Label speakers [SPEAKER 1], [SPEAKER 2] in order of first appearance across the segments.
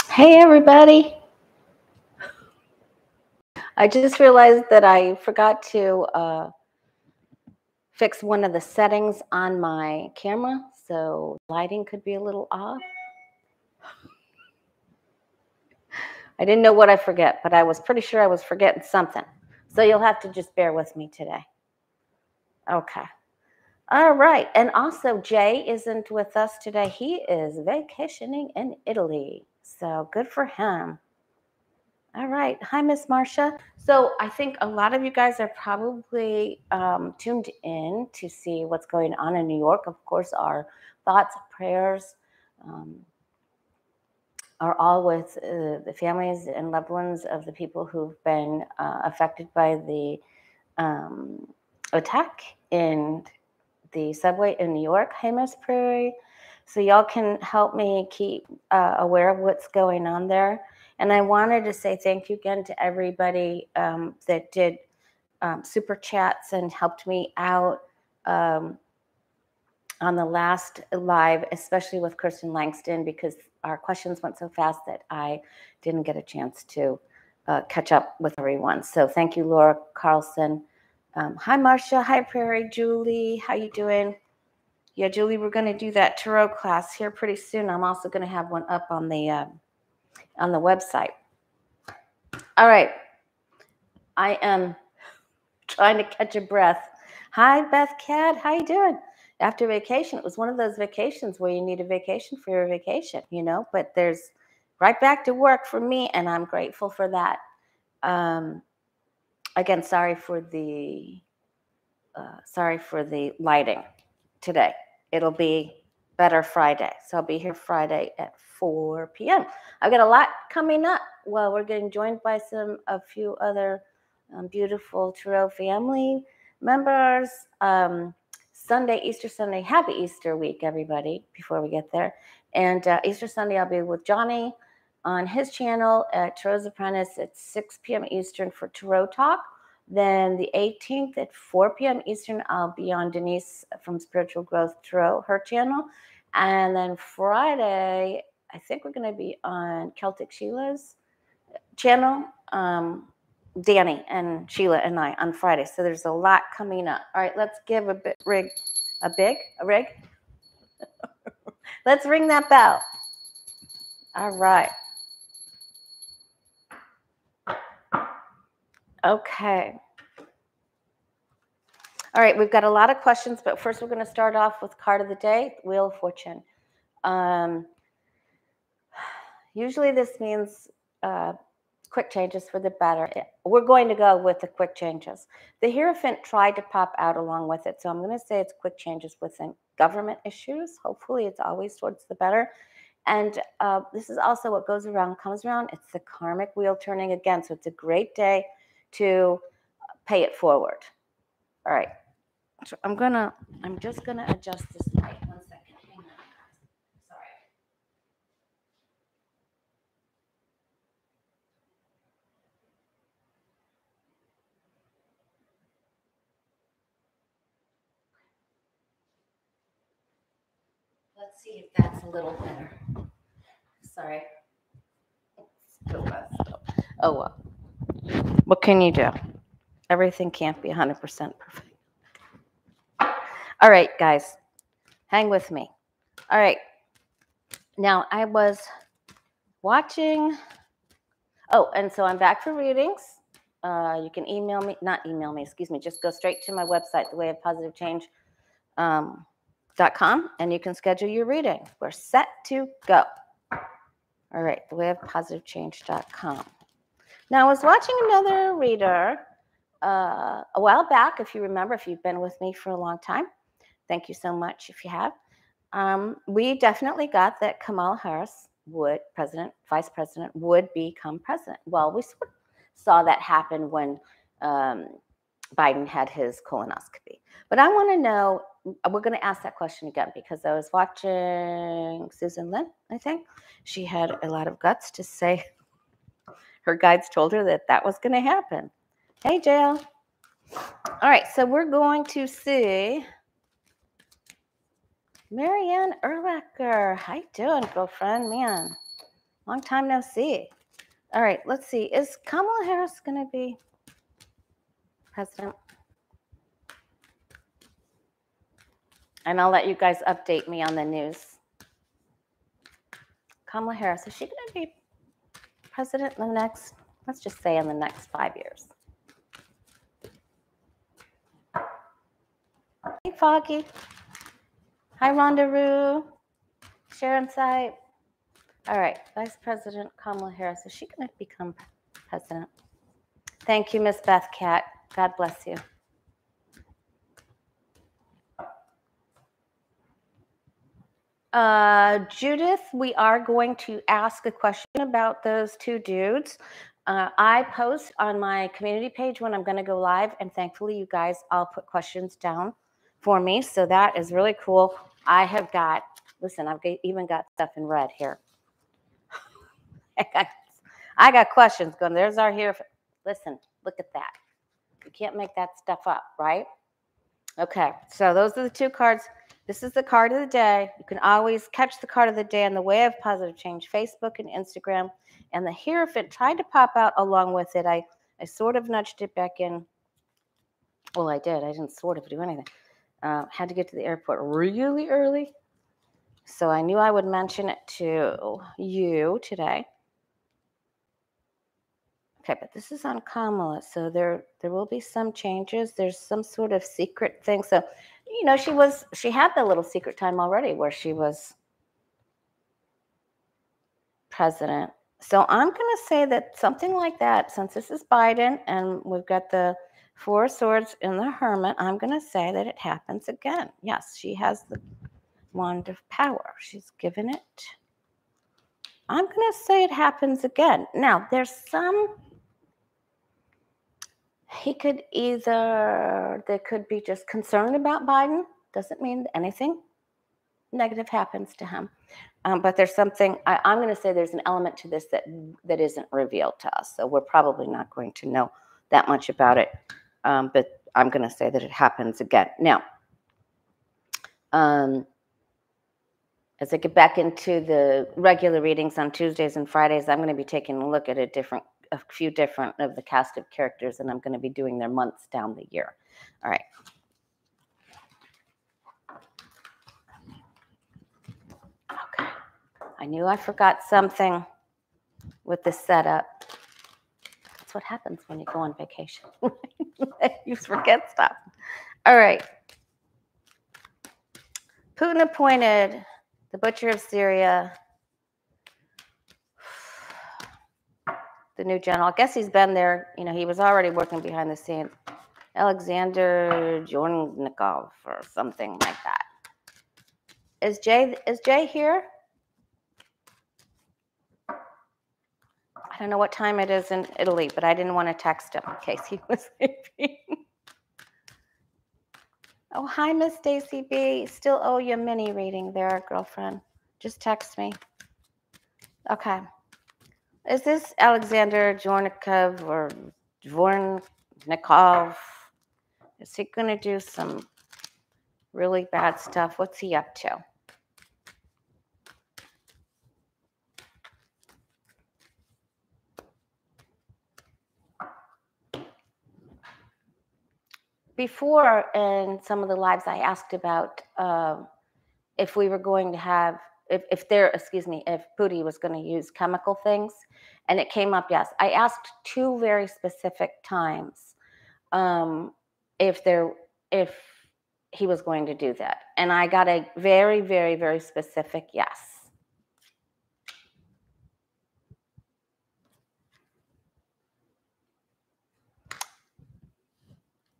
[SPEAKER 1] Hey, everybody. I just realized that I forgot to fix one of the settings on my camera, so lighting could be a little off. I didn't know what I forget, but I was pretty sure I was forgetting something. So you'll have to just bear with me today. Okay. All right. And also, Jay isn't with us today. He is vacationing in Italy. So good for him. All right. Hi, Miss Marcia. So I think a lot of you guys are probably tuned in to see what's going on in New York. Of course, our thoughts, prayers are all with the families and loved ones of the people who've been affected by the attack in the subway in New York. Hey, Miss Prairie. So y'all can help me keep aware of what's going on there. And I wanted to say thank you again to everybody that did super chats and helped me out on the last live, especially with Kirsten Langston, because our questions went so fast that I didn't get a chance to catch up with everyone. So thank you, Laura Carlson. Hi, Marcia. Hi, Prairie. Julie, how you doing? Yeah, Julie, we're going to do that tarot class here pretty soon. I'm also going to have one up on the website. All right. I am trying to catch a breath. Hi, Beth Cat. How you doing? After vacation, it was one of those vacations where you need a vacation for your vacation, you know, but there's right back to work for me, and I'm grateful for that. Again, sorry for the lighting today. It'll be better Friday. So I'll be here Friday at 4 p.m. I've got a lot coming up. Well, we're getting joined by a few other beautiful Tarot family members. Sunday, Easter Sunday, happy Easter week, everybody, before we get there. And Easter Sunday, I'll be with Johnny on his channel at Tarot's Apprentice at 6 p.m. Eastern for Tarot Talk. Then the 18th at 4 p.m. Eastern, I'll be on Denise from Spiritual Growth Tarot, her channel. And then Friday, I think we're going to be on Celtic Sheila's channel, Danny and Sheila and I on Friday. So there's a lot coming up. All right, let's give a rig. Let's ring that bell. All right. Okay. All right, we've got a lot of questions, but first we're going to start off with card of the day, Wheel of Fortune. Usually this means quick changes for the better. We're going to go with the quick changes. The Hierophant tried to pop out along with it, so I'm going to say it's quick changes within government issues. Hopefully it's always towards the better. And this is also what goes around comes around. It's the karmic wheel turning again, so it's a great day to pay it forward. All right. So I'm just gonna adjust this light. 1 second. Hang on. Sorry. Let's see if that's a little better. Sorry. Oh well. What can you do? Everything can't be 100% perfect. All right, guys, hang with me. All right. Now I was watching. Oh, and so I'm back for readings. You can just go straight to my website, thewayofpositivechange.com, and you can schedule your reading. We're set to go. All right, thewayofpositivechange.com. Now, I was watching another reader a while back, if you remember, if you've been with me for a long time. Thank you so much if you have. We definitely got that Kamala Harris vice president, would become president. Well, we sort of saw that happen when Biden had his colonoscopy. But I want to know, we're going to ask that question again because I was watching Susan Lin, I think. She had a lot of guts to say her guides told her that was going to happen. Hey, JL. All right, so we're going to see Marianne Erlacher. How you doing, girlfriend? Man, long time no see. All right, let's see. Is Kamala Harris going to be president? And I'll let you guys update me on the news. Kamala Harris, is she going to be president in the next, let's just say in the next 5 years? Hey, Foggy. Hi, Rhonda Rue. Sharon Sight. All right, Vice President Kamala Harris, is she going to become president? Thank you, Miss Beth Cat. God bless you. Judith, we are going to ask a question about those two dudes. I post on my community page when I'm going to go live, and thankfully you guys all put questions down for me, so that is really cool. I have got, listen, I've even got stuff in red here. I got questions going. There's our here. Listen, look at that. You can't make that stuff up, right? Okay, so those are the two cards. This is the card of the day. You can always catch the card of the day on the Way of Positive Change, Facebook and Instagram. And the Hierophant tried to pop out along with it. I sort of nudged it back in. Well, I did. I didn't sort of do anything. Had to get to the airport really early. So I knew I would mention it to you today. Okay, but this is on Kamala, so there will be some changes. There's some sort of secret thing. So, you know, she had the little secret time already where she was president. So I'm going to say that something like that, since this is Biden and we've got the Four of Swords in the Hermit, I'm going to say that it happens again. Yes, she has the Wand of Power. She's given it. I'm going to say it happens again. Now, there's some... He could either, there could be just concern about Biden. Doesn't mean anything negative happens to him. But there's something, I'm going to say there's an element to this that isn't revealed to us. So we're probably not going to know that much about it. But I'm going to say that it happens again. Now, as I get back into the regular readings on Tuesdays and Fridays, I'm going to be taking a look at a few different of the cast of characters, and I'm going to be doing their months down the year. All right. Okay. I knew I forgot something with the setup. That's what happens when you go on vacation. You forget stuff. All right. Putin appointed the Butcher of Syria the new general. I guess he's been there. You know, he was already working behind the scenes. Alexander Dvornikov or something like that. Is Jay here? I don't know what time it is in Italy, but I didn't want to text him in case he was sleeping. Oh, hi, Miss Stacy B. Still owe you a mini reading there, girlfriend. Just text me. Okay. Is this Alexander Dvornikov or Dvornikov? Is he going to do some really bad stuff? What's he up to? Before, in some of the lives, I asked about if we were going to have, if Putin was going to use chemical things, and it came up, yes. I asked two very specific times if he was going to do that, and I got a very, very, very specific yes.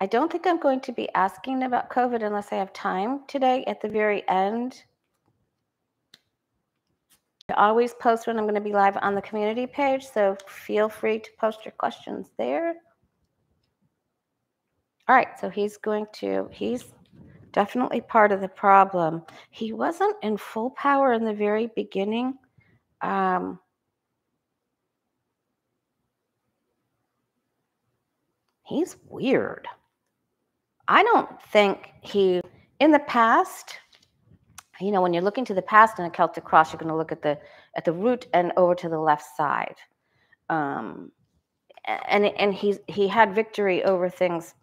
[SPEAKER 1] I don't think I'm going to be asking about COVID unless I have time today at the very end. I always post when I'm going to be live on the community page, so feel free to post your questions there. All right, so he's definitely part of the problem. He wasn't in full power in the very beginning. He's weird. I don't think in the past, You know, when you're looking to the past in a Celtic cross, you're going to look at the root and over to the left side. And he had victory over things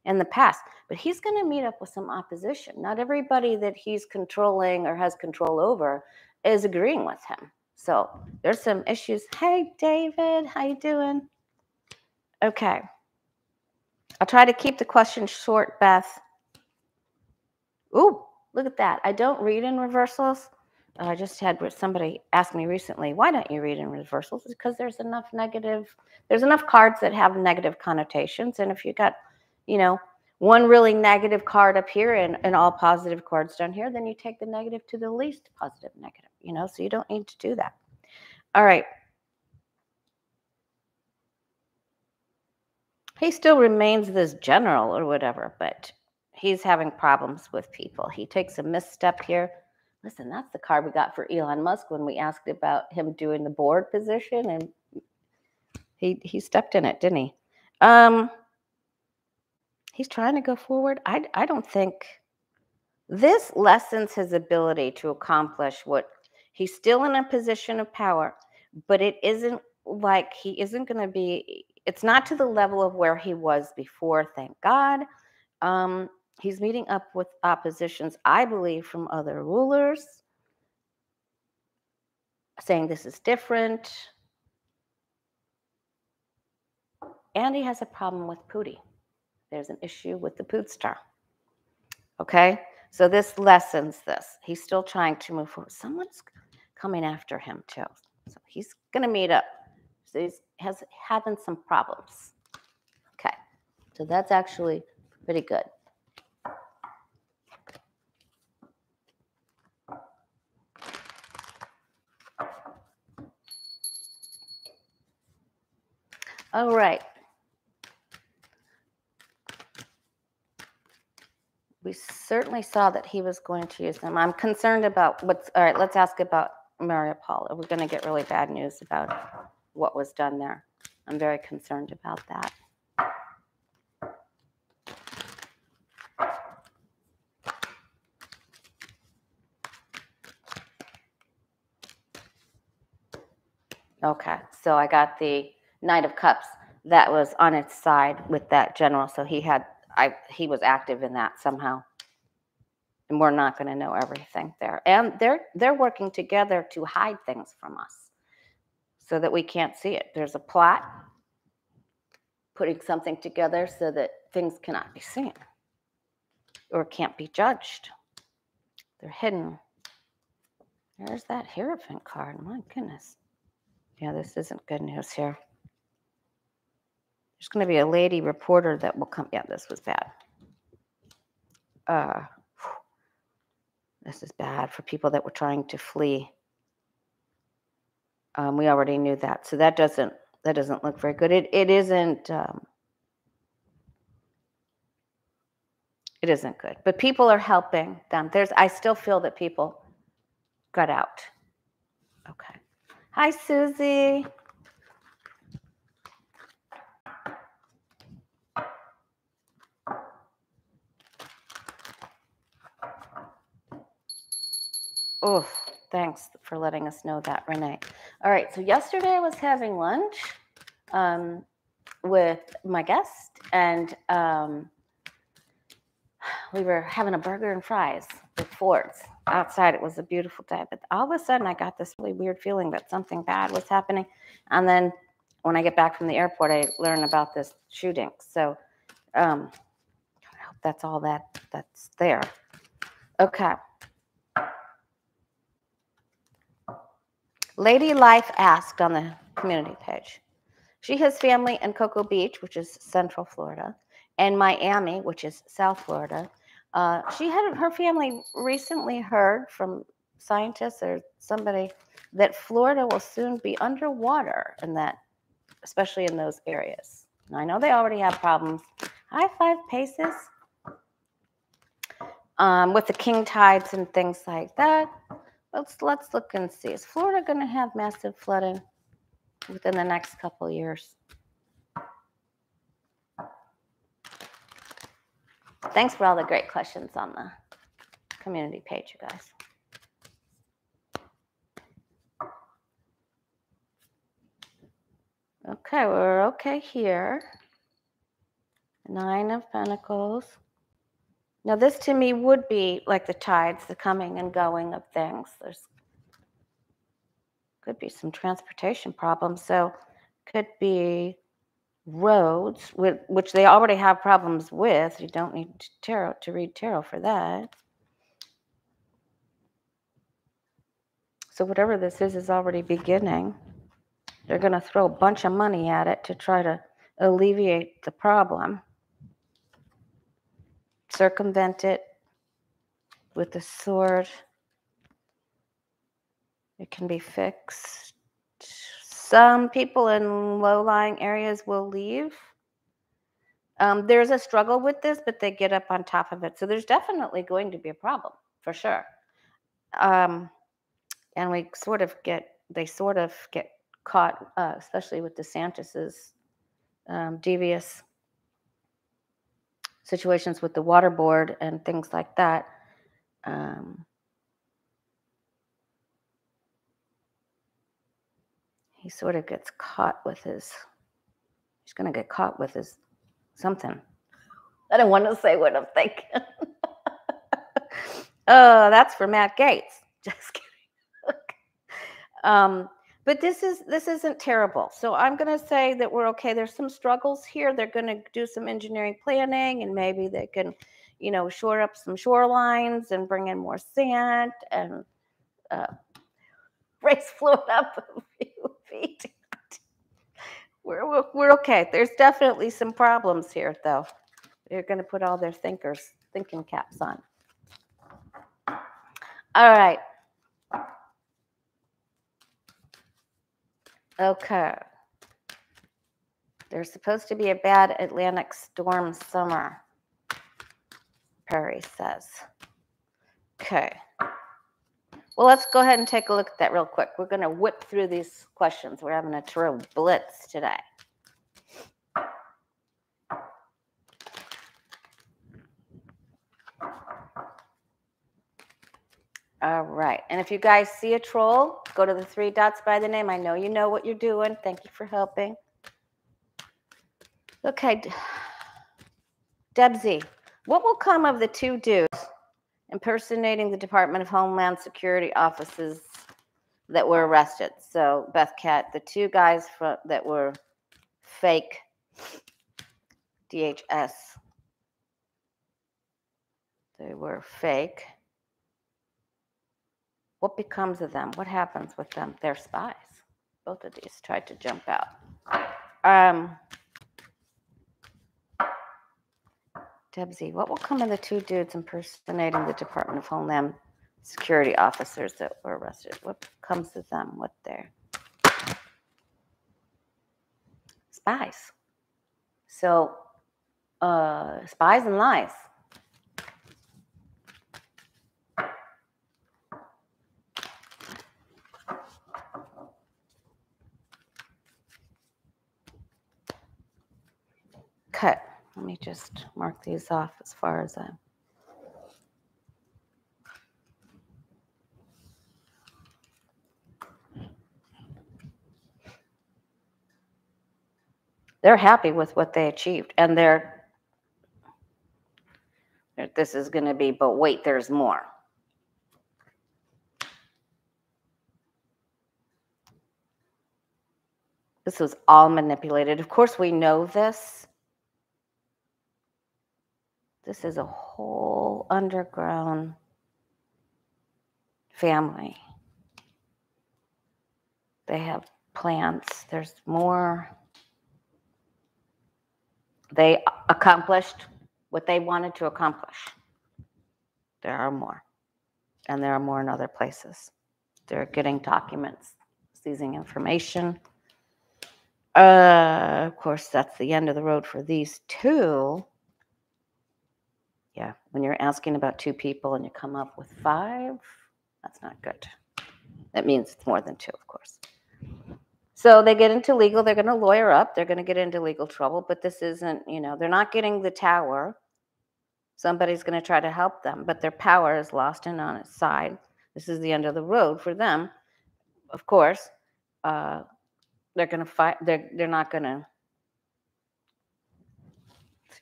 [SPEAKER 1] in the past, but he's going to meet up with some opposition. Not everybody that he's controlling or has control over is agreeing with him. So there's some issues. Hey, David, how you doing? Okay. I'll try to keep the questions short, Beth. Ooh, look at that. I don't read in reversals. I just had somebody ask me recently, why don't you read in reversals? It's because there's enough cards that have negative connotations. And if you got, you know, one really negative card up here and all positive cards down here, then you take the negative to the least positive negative, you know, so you don't need to do that. All right. He still remains this general or whatever, but he's having problems with people. He takes a misstep here. Listen, that's the card we got for Elon Musk when we asked about him doing the board position, and he stepped in it, didn't he? He's trying to go forward. I don't think this lessens his ability to accomplish what he's still in a position of power, but it isn't like he isn't going to be. It's not to the level of where he was before. Thank God. He's meeting up with oppositions, I believe, from other rulers, saying this is different. And he has a problem with Putin. There's an issue with the Poot star. Okay? So this lessens this. He's still trying to move forward. Someone's coming after him, too. So he's going to meet up. So he's having some problems. Okay. So that's actually pretty good. All right. We certainly saw that he was going to use them. I'm concerned about all right, let's ask about Mariupol. Are we going to get really bad news about what was done there? I'm very concerned about that. Okay, so I got the Knight of Cups. That was on its side with that general. So he was active in that somehow. And we're not going to know everything there. And they're working together to hide things from us so that we can't see it. There's a plot putting something together so that things cannot be seen or can't be judged. They're hidden. There's that Hierophant card. My goodness. Yeah, this isn't good news here. There's going to be a lady reporter that will come. Yeah, this was bad. This is bad for people that were trying to flee. We already knew that, so that doesn't look very good. It isn't. It isn't good. But people are helping them. I still feel that people got out. Okay. Hi, Susie. Oh, thanks for letting us know that, Renee. All right, so yesterday I was having lunch with my guest, and we were having a burger and fries with Ford's outside. It was a beautiful day, but all of a sudden I got this really weird feeling that something bad was happening. And then when I get back from the airport, I learn about this shooting. So I hope that's all that's there. Okay. Lady Life asked on the community page. She has family in Cocoa Beach, which is Central Florida, and Miami, which is South Florida. Her family recently heard from scientists or somebody that Florida will soon be underwater, and that, especially in those areas. And I know they already have problems. High five, Pisces. With the king tides and things like that. Let's look and see. Is Florida going to have massive flooding within the next couple of years? Thanks for all the great questions on the community page, you guys. Okay, we're okay here. 9 of Pentacles. Now, this to me would be like the tides, the coming and going of things. There's could be some transportation problems. So, could be roads, which they already have problems with. You don't need tarot to read tarot for that. So, whatever this is already beginning. They're going to throw a bunch of money at it to try to alleviate the problem, circumvent it with the sword. It can be fixed. Some people in low-lying areas will leave. There's a struggle with this, but they get up on top of it. So there's definitely going to be a problem, for sure. And they sort of get caught, especially with DeSantis's devious situations with the water board and things like that. He sort of gets caught with he's going to get caught with his something. I don't want to say what I'm thinking. Oh, that's for Matt Gaetz. Just kidding. But this isn't terrible. So I'm going to say that we're okay. There's some struggles here. They're going to do some engineering planning, and maybe they can, shore up some shorelines and bring in more sand and raise float up a few feet. We're okay. There's definitely some problems here, though. They're going to put all their thinking caps on. All right. Okay. There's supposed to be a bad Atlantic storm summer, Perry says. Okay. Well, let's go ahead and take a look at that real quick. We're going to whip through these questions. We're having a true blitz today. All right. And if you guys see a troll, go to the 3 dots by the name. I know you know what you're doing. Thank you for helping. Okay. Debsy, what will come of the 2 dudes impersonating the Department of Homeland Security offices that were arrested? So, Beth Cat, the 2 guys that were fake DHS. They were fake. What becomes of them? What happens with them? They're spies. Both of these tried to jump out. Debsy, what will come of the 2 dudes impersonating the Department of Homeland Security officers that were arrested? What comes of them? What they're spies. So, spies and lies. Okay, let me just mark these off as far as I'm. They're happy with what they achieved, and this is going to be, but wait, there's more. This was all manipulated. Of course, we know this. This is a whole underground family. They have plans. There's more. They accomplished what they wanted to accomplish. There are more. And there are more in other places. They're getting documents, seizing information. Of course, that's the end of the road for these 2. Yeah, when you're asking about 2 people and you come up with 5, that's not good. That means it's more than 2, of course. So they get into legal. They're going to lawyer up. They're going to get into legal trouble. But this isn't, they're not getting the tower. Somebody's going to try to help them. But their power is lost and on its side. This is the end of the road for them. Of course, they're going to fight. They're not going to.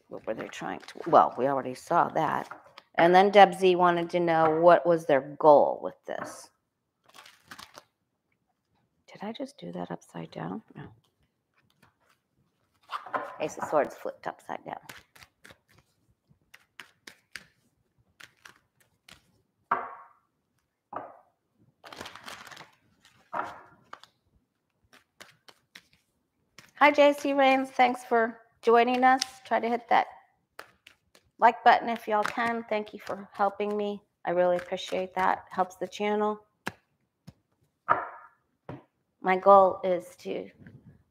[SPEAKER 1] What were they trying to? Well, we already saw that. And then Deb Z wanted to know what was their goal with this. Did I just do that upside down? No. Ace of Swords flipped upside down. Hi, JC Rains. Thanks for joining us. Try to hit that like button if y'all can. Thank you for helping me. I really appreciate that. Helps the channel. My goal is to,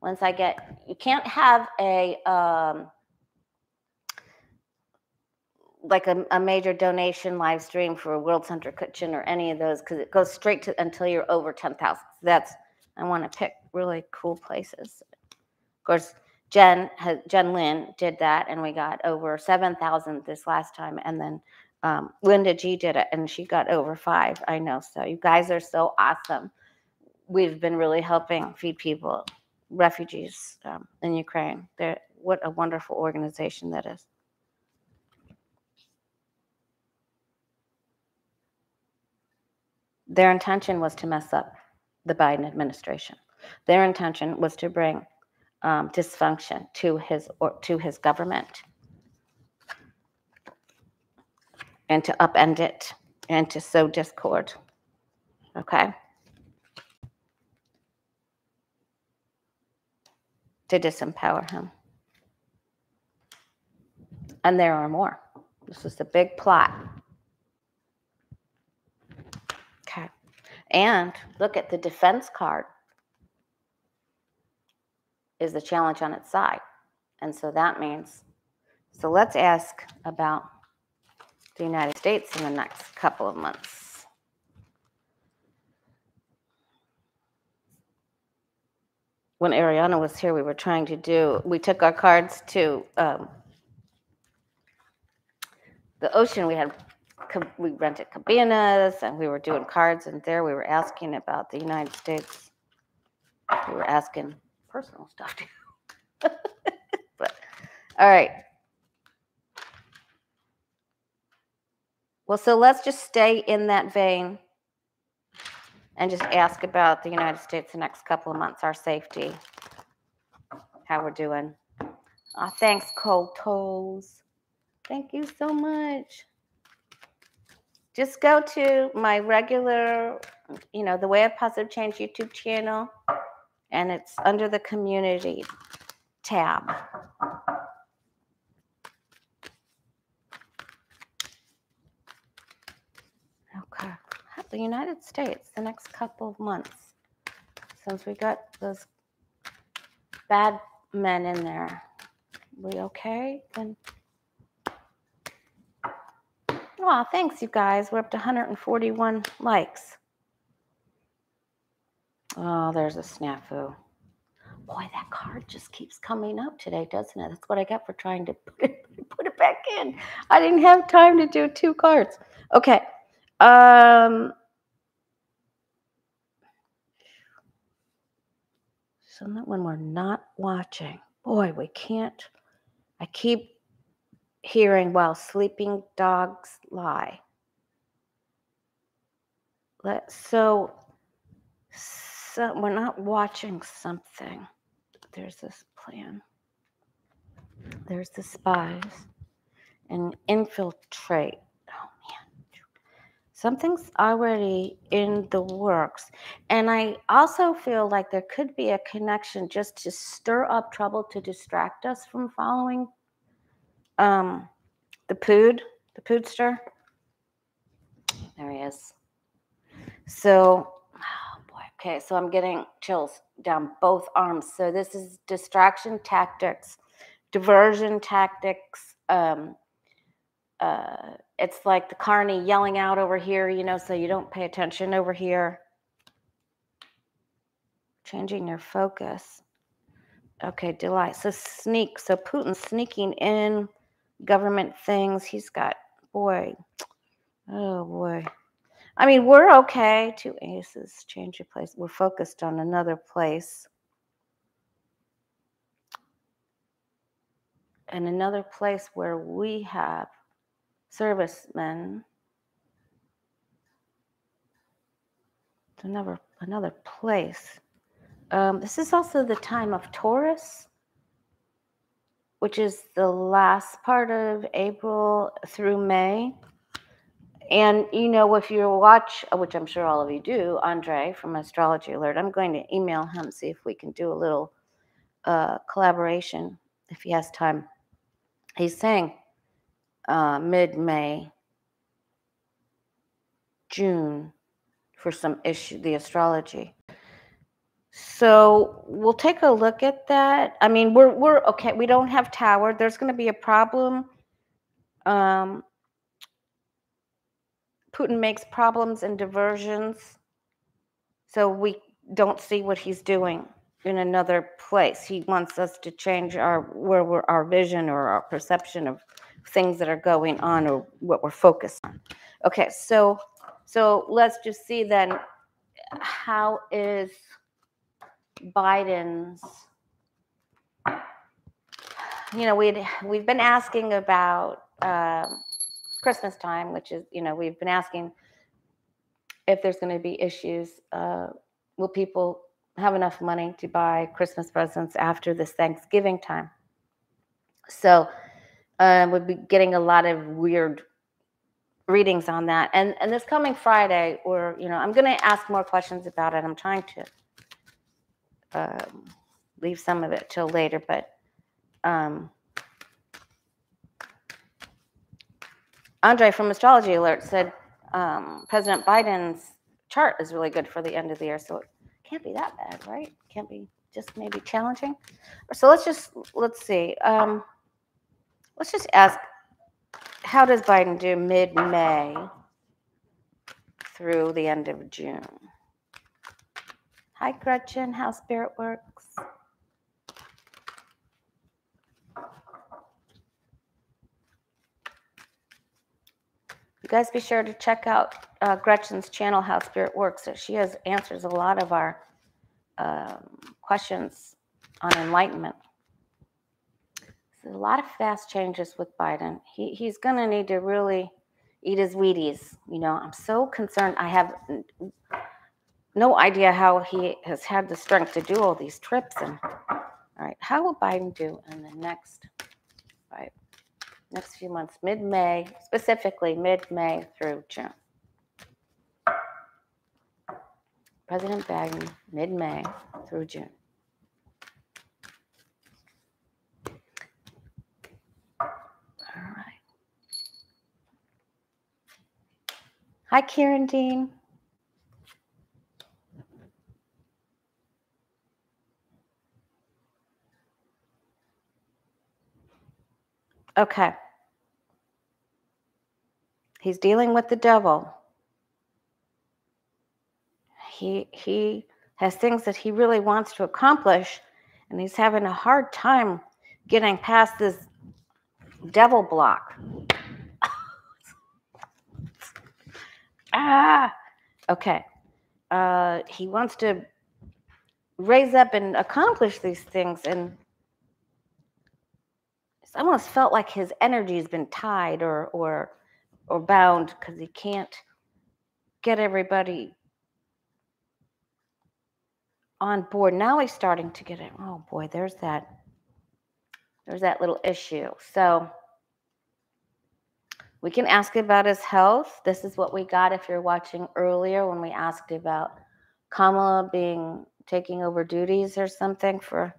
[SPEAKER 1] once I get, you can't have a, like a major donation live stream for a World Center Kitchen or any of those, because it goes straight to until you're over 10,000. I want to pick really cool places. Of course, Jen Lynn did that, and we got over 7,000 this last time. And then Linda G did it, and she got over 5. I know. So you guys are so awesome. We've been really helping feed people, refugees in Ukraine. What a wonderful organization that is. Their intention was to mess up the Biden administration. Their intention was to bring dysfunction to his government and to upend it and to sow discord. Okay? To disempower him. And there are more. This is a big plot. Okay. And look at the defense card is the challenge on its side. And so that means, so let's ask about the United States in the next couple of months. When Ariana was here, we took our cards to the ocean. We rented cabanas and we were doing cards, and there we were asking about the United States. We were asking personal stuff too. But all right. Well, so let's just stay in that vein and just ask about the United States the next couple of months, our safety, how we're doing. Oh, thanks, Cold Toes. Thank you so much. Just go to my regular, the Way of Positive Change YouTube channel, and it's under the community tab. Okay. The United States, the next couple of months, since we got those bad men in there. We okay? Then. Oh, thanks, you guys. We're up to 141 likes. Oh, there's a snafu. Boy, that card just keeps coming up today, doesn't it? That's what I got for trying to put it back in. I didn't have time to do 2 cards. Okay. So that when we're not watching, boy, we can't. I keep hearing while sleeping dogs lie. So we're not watching something. There's this plan. There's the spies and infiltrate. Oh man, something's already in the works. And I also feel like there could be a connection just to stir up trouble to distract us from following the poodster. There he is. So, oh boy, okay, so I'm getting chills down both arms. So this is distraction tactics, diversion tactics. It's like the carny yelling out over here, so you don't pay attention over here. Changing your focus. Okay, delight. So sneak. So Putin's sneaking in government things. He's got, oh boy. I mean, we're okay. 2 aces, change your place. We're focused on another place. in another place where we have servicemen. Another place. This is also the time of Taurus, which is the last part of April through May. And, you know, if you watch, which I'm sure all of you do, Andre from Astrology Alert, I'm going to email him, see if we can do a little collaboration if he has time. He's saying mid-May, June for some issue, the astrology. So we'll take a look at that. I mean, we're okay. We don't have tower. There's going to be a problem. Putin makes problems and diversions, so we don't see what he's doing in another place. He wants us to change our vision or our perception of things that are going on or what we're focused on. Okay, so let's just see then, how is Biden's, you know, we've been asking about Christmas time, which is, you know, we've been asking if there's going to be issues. Will people have enough money to buy Christmas presents after this Thanksgiving time? So we'll be getting a lot of weird readings on that. And this coming Friday, or, you know, I'm going to ask more questions about it. I'm trying to leave some of it till later, but Andre from Astrology Alert said President Biden's chart is really good for the end of the year, so it can't be that bad, right? Can't be, just maybe challenging. So let's see. Let's just ask, how does Biden do mid-May through the end of June? Hi, Gretchen. How Spirit works. You guys be sure to check out Gretchen's channel, How Spirit Works. She answers a lot of our questions on enlightenment. There's a lot of fast changes with Biden. He's going to need to really eat his Wheaties. You know, I'm so concerned. I have no idea how he has had the strength to do all these trips. And all right, how will Biden do in the next few months, mid-May, specifically mid-May through June? President Biden, mid-May through June. All right. Hi, Kieran Dean. Okay. He's dealing with the devil. He has things that he really wants to accomplish, and he's having a hard time getting past this devil block. Okay. He wants to raise up and accomplish these things, and it's almost felt like his energy has been tied or bound because he can't get everybody on board. Now he's starting to get it. Oh boy, there's that little issue. So we can ask about his health. This is what we got if you're watching earlier when we asked about Kamala taking over duties or something for.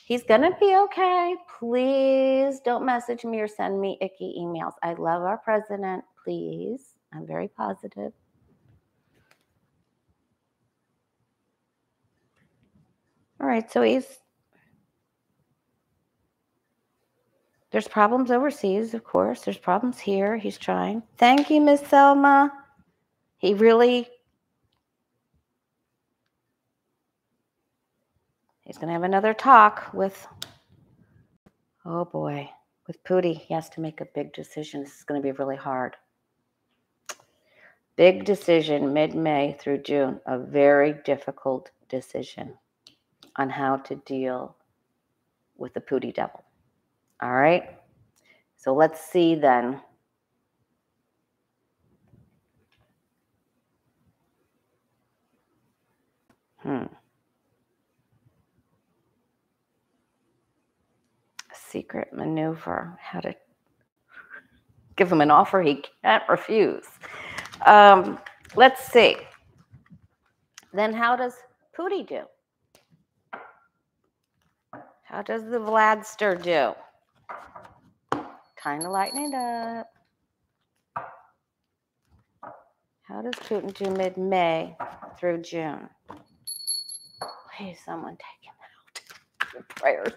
[SPEAKER 1] He's gonna be okay. Please don't message me or send me icky emails. I love our president. Please, I'm very positive. All right, so there's problems overseas, of course. There's problems here. He's trying. Thank you, Miss Selma. He's going to have another talk with, oh boy, with Putin. He has to make a big decision. This is going to be really hard. Big decision, mid-May through June. A very difficult decision on how to deal with the Putin devil. All right. So let's see then. A secret maneuver. How to give him an offer he can't refuse. Let's see. Then how does Putin do? How does the Vladster do? Kind of lighten it up. How does Putin do mid-May through June? Please, someone take him out. Prayers.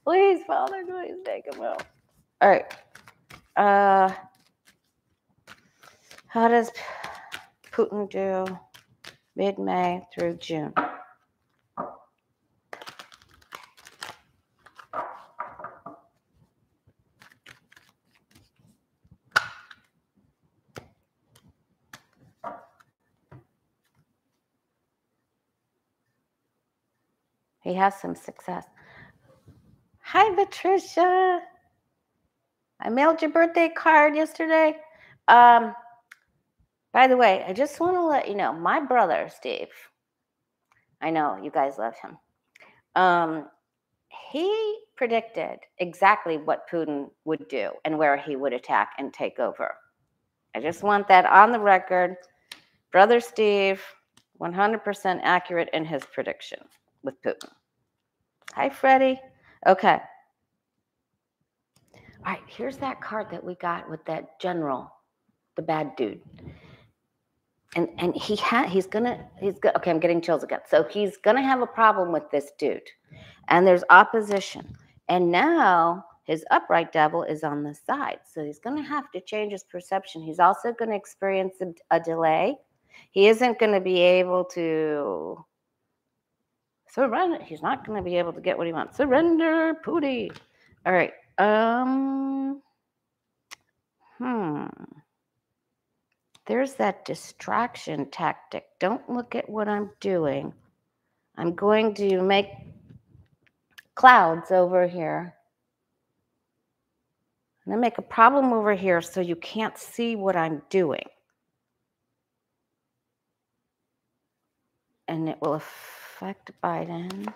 [SPEAKER 1] Please, Father, please take him out. All right. How does Putin do mid-May through June? He has some success. Hi, Patricia. I mailed your birthday card yesterday. By the way, I just want to let you know, my brother, Steve, I know you guys love him. He predicted exactly what Putin would do and where he would attack and take over. I just want that on the record. Brother Steve, 100% accurate in his prediction with Putin. Hi, Freddie. Okay. All right, here's that card that we got with that general, the bad dude. And he's gonna, okay, I'm getting chills again. So he's gonna have a problem with this dude. And there's opposition. And now his upright devil is on the side. So he's gonna have to change his perception. He's also gonna experience a delay. He isn't gonna be able to surrender. He's not gonna be able to get what he wants. Surrender, Pootie. All right. There's that distraction tactic. Don't look at what I'm doing. I'm going to make clouds over here. I'm going to make a problem over here so you can't see what I'm doing. And it will affect Biden.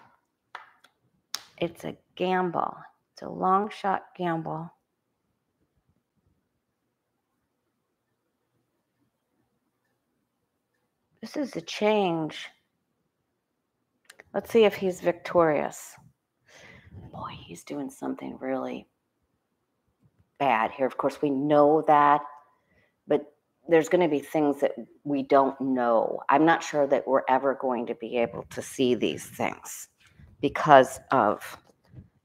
[SPEAKER 1] It's a gamble. It's a long shot gamble. This is a change. Let's see if he's victorious. Boy, he's doing something really bad here. Of course, we know that, but there's going to be things that we don't know. I'm not sure that we're ever going to be able to see these things because of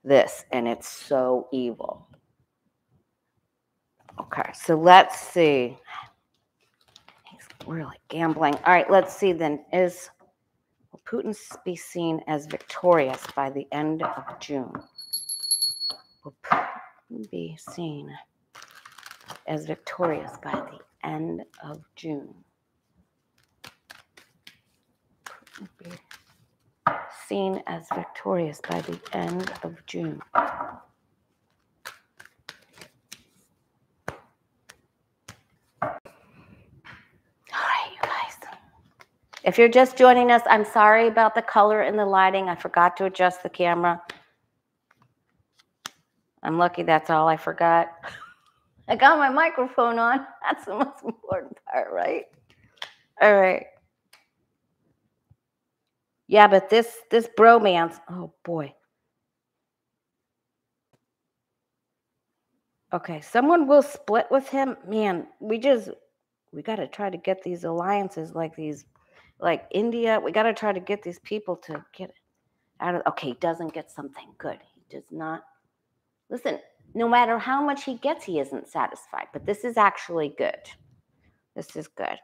[SPEAKER 1] this, and it's so evil. Okay, so let's see. He's really gambling. All right, let's see then. Will Putin be seen as victorious by the end of June? Will Putin be seen as victorious by the end of June? Putin be seen as victorious by the end of June. If you're just joining us, I'm sorry about the color and the lighting. I forgot to adjust the camera. I'm lucky that's all I forgot. I got my microphone on. That's the most important part, right? All right. Yeah, but this bromance, oh boy. Okay, someone will split with him. Man, we got to try to get these alliances like India. We got to try to get these people to get out of, okay, he doesn't get something good. He does not. Listen, no matter how much he gets, he isn't satisfied. But this is actually good. This is good.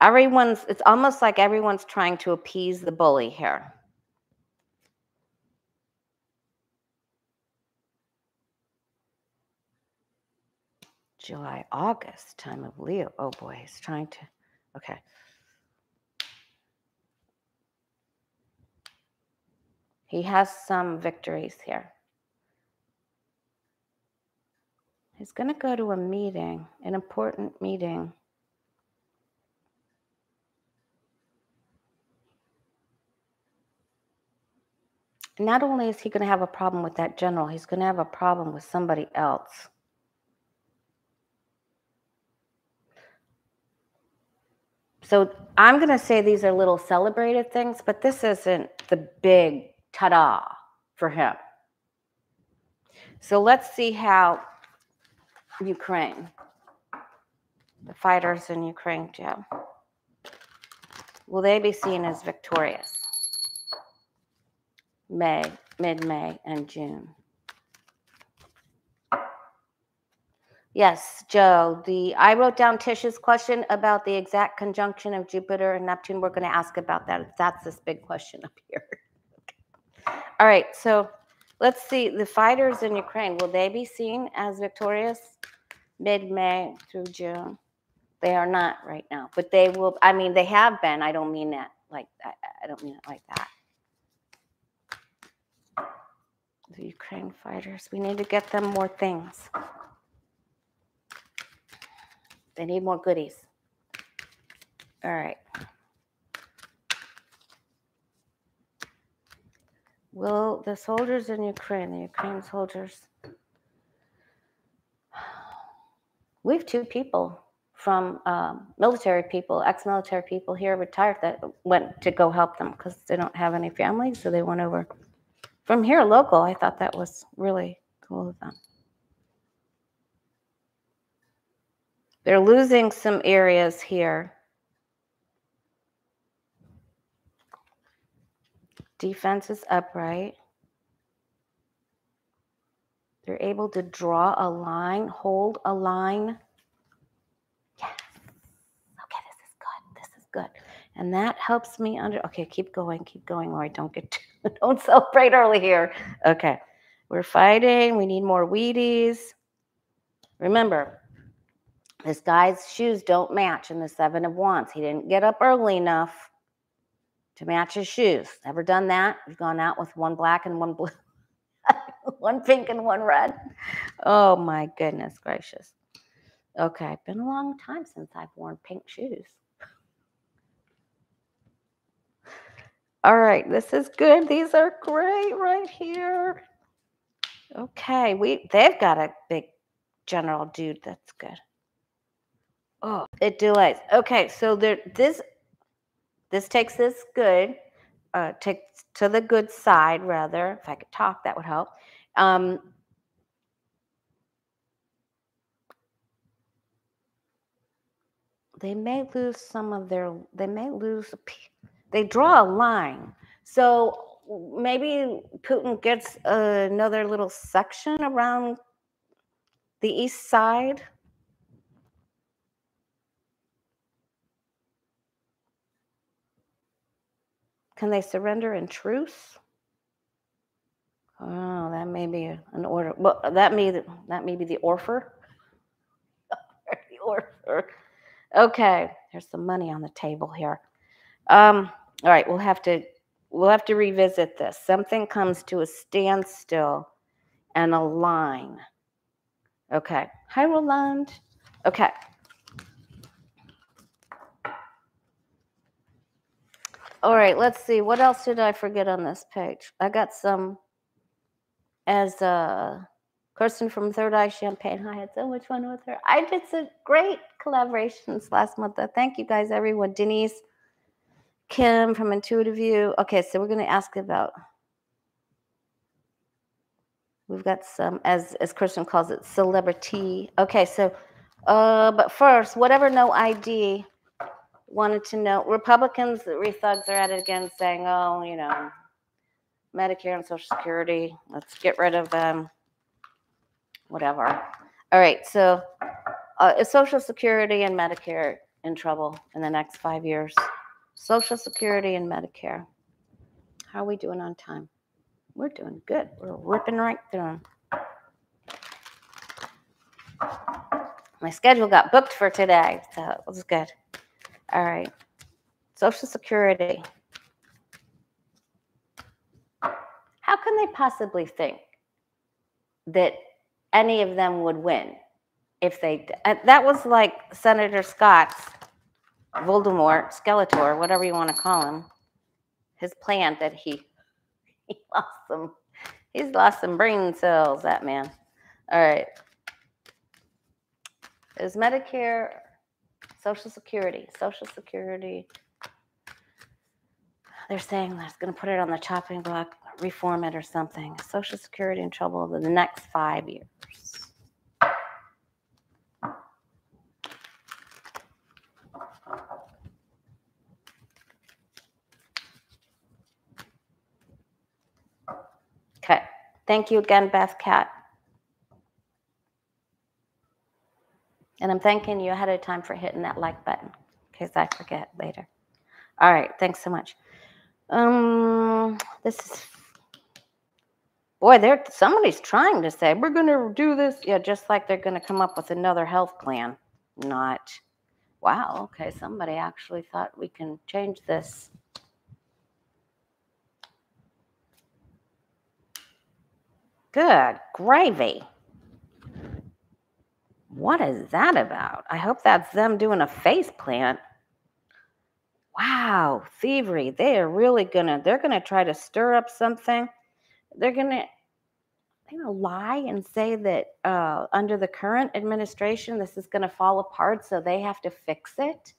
[SPEAKER 1] It's almost like everyone's trying to appease the bully here. July, August, time of Leo. Oh boy, he's trying to, okay. He has some victories here. He's going to go to a meeting, an important meeting. Not only is he going to have a problem with that general, he's going to have a problem with somebody else. So I'm going to say these are little celebrated things, but this isn't the big ta-da for him. So let's see how Ukraine, the fighters in Ukraine, Joe, will they be seen as victorious? May, mid-May, and June. Yes, Joe, I wrote down Tish's question about the exact conjunction of Jupiter and Neptune. We're going to ask about that. That's this big question up here. All right, so let's see. The fighters in Ukraine, will they be seen as victorious mid-May through June? They are not right now, but they will. I mean, they have been. I don't mean that like that. I don't mean it like that. The Ukraine fighters, we need to get them more things. They need more goodies. All right. Will the soldiers in Ukraine, the Ukraine soldiers, we have 2 people from military people, ex-military people here retired that went to go help them because they don't have any family, so they went over from here local. I thought that was really cool of them. They're losing some areas here. Defense is upright. They're able to draw a line, hold a line. Yes. Okay, this is good. This is good. And that helps me okay, keep going, Lori. Don't celebrate early here. Okay. We're fighting. We need more Wheaties. Remember, this guy's shoes don't match in the 7 of Wands. He didn't get up early enough to match his shoes. Ever done that? You've gone out with one black and one blue, one pink and one red. Oh my goodness gracious. Okay, been a long time since I've worn pink shoes. All right, this is good. These are great right here. Okay, they've got a big general dude. That's good. Oh, it delays. Okay, so this takes this good, takes to the good side rather. If I could talk, that would help. They may lose some of their. They draw a line. So maybe Putin gets another little section around the east side. Can they surrender in truce? Oh, that may be an order. Well, that may be the ORourke. The ORourke. Okay, there's some money on the table here. All right, we'll have to revisit this. Something comes to a standstill and a line. Okay. Hi, Roland. Okay. All right, let's see. What else did I forget on this page? I got some as Kirsten from Third Eye Champagne. I had so much fun with her. I did some great collaborations last month. Thank you guys, everyone. Denise, Kim from Intuitive View. Okay, so we're going to ask about, we've got some, as Kirsten calls it, celebrity. Okay, so, but first, whatever no ID wanted to know, Republicans, the rethugs are at it again saying, oh, you know, Medicare and Social Security, let's get rid of them, whatever. All right, so is Social Security and Medicare in trouble in the next 5 years? Social Security and Medicare. How are we doing on time? We're doing good. We're ripping right through them. My schedule got booked for today, so it was good. All right. Social Security. How can they possibly think that any of them would win? if they, that was like Senator Scott's Voldemort, Skeletor, whatever you want to call him, his plan that he he's lost some brain cells, that man. All right. Is Medicare, Social Security, they're saying they're going to put it on the chopping block, reform it or something. Social Security in trouble over the next 5 years. Okay. Thank you again, Beth Cat. And I'm thanking you ahead of time for hitting that like button, in case I forget later. All right. Thanks so much. This is, boy, somebody's trying to say, we're going to do this. Yeah, just like they're going to come up with another health plan. Not. Wow. Okay. Somebody actually thought we can change this. Good gravy. What is that about? I hope that's them doing a face plant. Wow, thievery. They're gonna try to stir up something. They're gonna lie and say that under the current administration, this is gonna fall apart, so they have to fix it.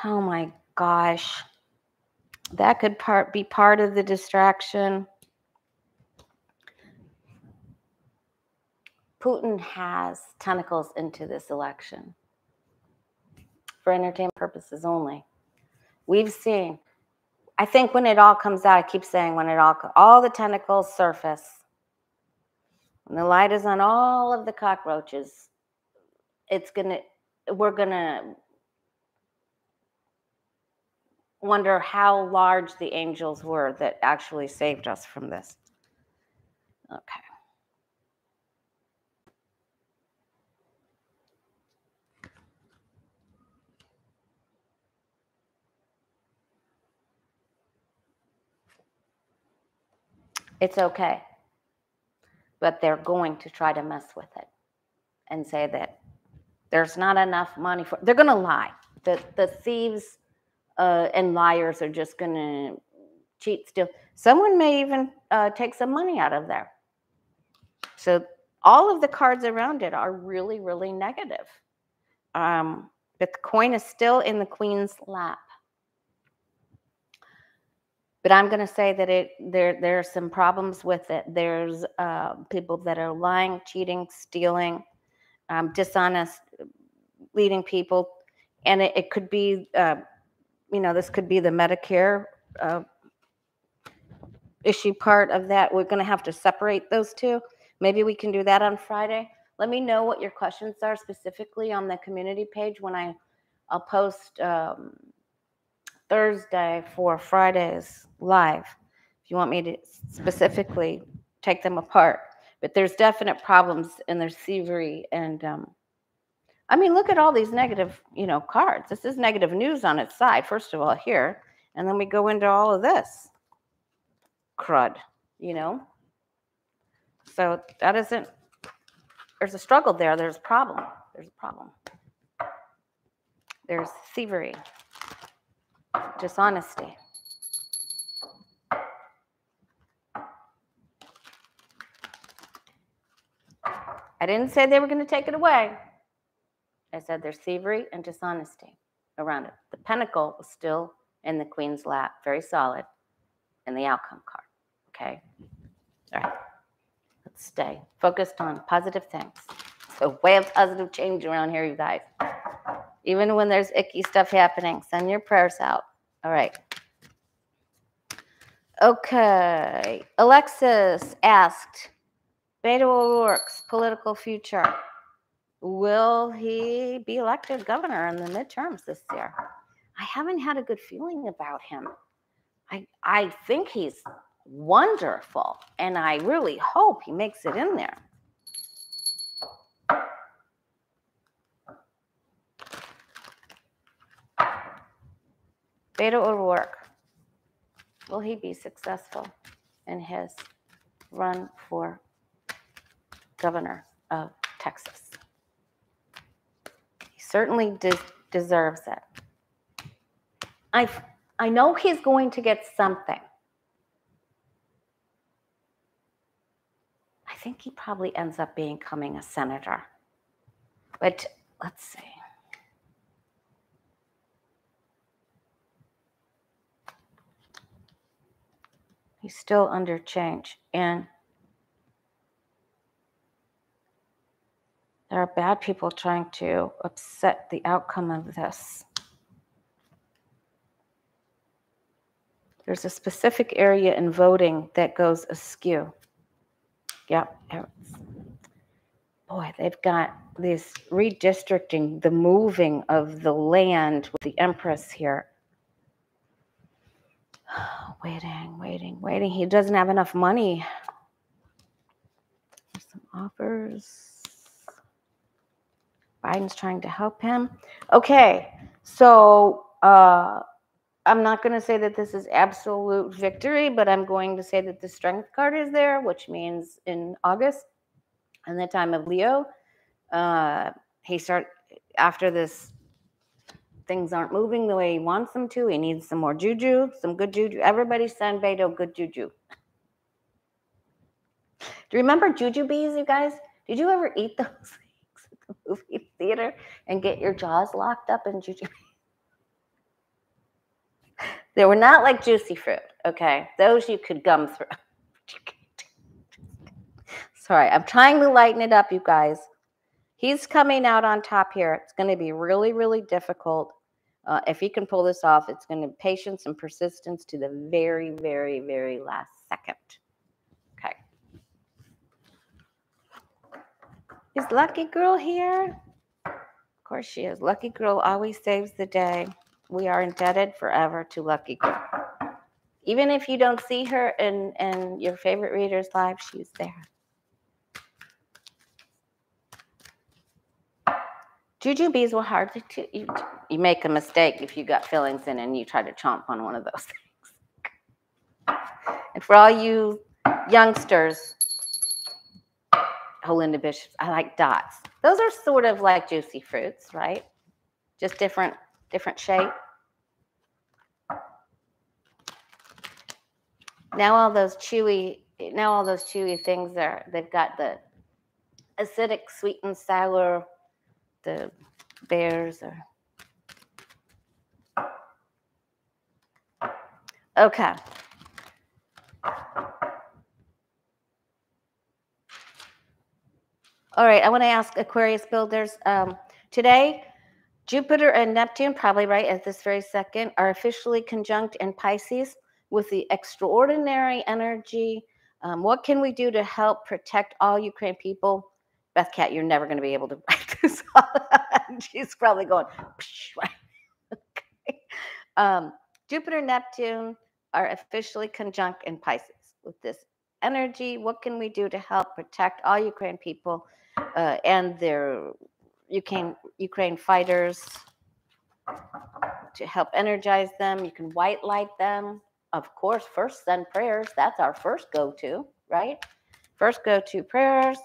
[SPEAKER 1] Oh my gosh. That could be part of the distraction. Putin has tentacles into this election for entertainment purposes only. We've seen, I think when it all comes out, I keep saying when it all the tentacles surface, when the light is on all of the cockroaches, we're gonna wonder how large the angels were that actually saved us from this. Okay. It's okay. But they're going to try to mess with it and say that there's not enough money for, they're going to lie. The thieves and liars are just going to cheat, steal. Someone may even take some money out of there. So all of the cards around it are really, really negative. But the coin is still in the Queen's lap. But I'm going to say that there are some problems with it. There's people that are lying, cheating, stealing, dishonest, leading people. And it could be, this could be the Medicare issue part of that. We're going to have to separate those two. Maybe we can do that on Friday. Let me know what your questions are specifically on the community page when I'll post Thursday for Friday's live, if you want me to specifically take them apart. But there's definite problems and there's thievery. And look at all these negative, cards. This is negative news on its side, first of all, here. And then we go into all of this crud, So that isn't, there's a struggle there. There's a problem. There's thievery. Dishonesty. I didn't say they were going to take it away. I said there's thievery and dishonesty around it. The pentacle was still in the Queen's lap, very solid, in the outcome card. Okay? All right. Let's stay focused on positive things. So way of positive change around here, you guys. Even when there's icky stuff happening, send your prayers out. All right. Okay. Alexis asked, Beto O'Rourke's political future. Will he be elected governor in the midterms this year? I haven't had a good feeling about him. I think he's wonderful, and I really hope he makes it in there. Beto O'Rourke. Will he be successful in his run for governor of Texas. He certainly deserves it. I know he's going to get something. I think he probably ends up becoming a senator. But let's see. He's still under change. And there are bad people trying to upset the outcome of this. There's a specific area in voting that goes askew. Yep. Boy, they've got this redistricting, the moving of the land with the Empress here. Waiting. He doesn't have enough money. There's some offers. Biden's trying to help him. Okay, so I'm not going to say that this is absolute victory, but I'm going to say that the strength card is there, which means in August, in the time of Leo, after this, things aren't moving the way he wants them to. He needs some more juju, some good juju. Everybody send Beto good juju. Do you remember juju bees, you guys? Did you ever eat those things at the movie theater and get your jaws locked up in juju bees? They were not like juicy fruit, okay? Those you could gum through. Sorry, I'm trying to lighten it up, you guys. He's coming out on top here. It's going to be really, really difficult. If he can pull this off, it's going to be patience and persistence to the very, very, very last second. Okay. Is Lucky Girl here? Of course she is. Lucky Girl always saves the day. We are indebted forever to Lucky Girl. Even if you don't see her in your favorite reader's live, she's there. Juju bees were hard to you make a mistake if you got fillings in and you try to chomp on one of those things. And for all you youngsters, Holinda Bishops, I like dots. Those are sort of like juicy fruits, right? Just different shape. Now all those chewy things they've got the acidic, sweet and sour. The bears are okay. All right, I want to ask Aquarius builders today. Jupiter and Neptune, probably right at this very second, are officially conjunct in Pisces with the extraordinary energy. What can we do to help protect all Ukraine people? Beth Cat, you're never going to be able to write this all. She's probably going, okay. Jupiter and Neptune are officially conjunct in Pisces with this energy. What can we do to help protect all Ukraine people and their Ukraine fighters, to help energize them? You can white light them. Of course, first send prayers. That's our first go-to, right? First go-to prayers.